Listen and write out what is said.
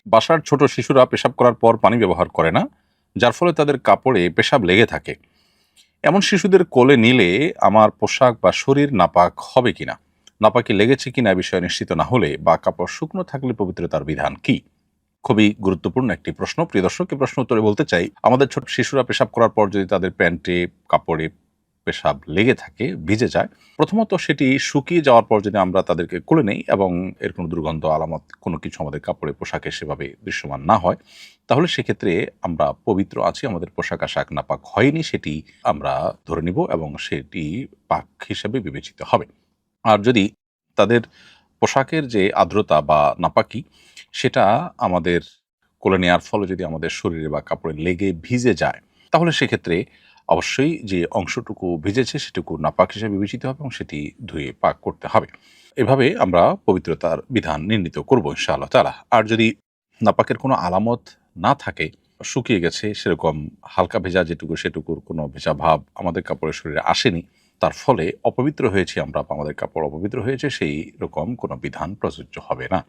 বাসার ছোট শিশুরা পেশাব করার পর পানি ব্যবহার করে না, যার ফলে তাদের কাপড়ে পেশাব লেগে থাকে। এমন শিশুদের কোলে নিলে আমার পোশাক বা শরীর নাপাক হবে কিনা, নাপাকি লেগেছে কিনা এ বিষয়ে নিশ্চিত না হলে বা কাপড় শুকনো থাকলে পবিত্রতার বিধান কি? খুবই গুরুত্বপূর্ণ একটি প্রশ্ন। প্রিয় দর্শক, এই প্রশ্ন উত্তরে বলতে চাই, আমাদের ছোট শিশুরা পেশাব করার পর যদি তাদের প্যান্টে, কাপড়ে পেশাব লেগে থাকে, ভিজে যায়, প্রথমত সেটি শুকিয়ে যাওয়ার পর যদি আমরা তাদেরকে কোলে নেই এবং এর কোনো দুর্গন্ধ আলামত কোনো কিছু আমাদের কাপড়ে পোশাকে সেভাবে দৃশ্যমান না হয়, তাহলে সেক্ষেত্রে আমরা পবিত্র আছি, আমাদের পোশাক আশাক নাপাক হয়নি সেটি আমরা ধরে নিব এবং সেটি পাক হিসেবে বিবেচিত হবে। আর যদি তাদের পোশাকের যে আর্দ্রতা বা নাপাকি, সেটা আমাদের কোলে নেয়ার ফলে যদি আমাদের শরীরে বা কাপড়ে লেগে ভিজে যায়, তাহলে সেক্ষেত্রে অবশ্যই যে অংশটুকু ভিজেছে সেটুকু নাপাক হিসেবে বিবেচিত হবে এবং সেটি ধুয়ে পাক করতে হবে। এভাবে আমরা পবিত্রতার বিধান নির্ণীত করব ইনশাআল্লাহ তাআলা। আর যদি নাপাকের কোনো আলামত না থাকে, শুকিয়ে গেছে সেরকম হালকা ভেজা যেটুকু সেটুকুর কোনো ভেজা ভাব আমাদের কাপড়ের শরীরে আসেনি, তার ফলে অপবিত্র হয়েছি আমরা বা আমাদের কাপড় অপবিত্র হয়েছে, সেই রকম কোনো বিধান প্রযোজ্য হবে না।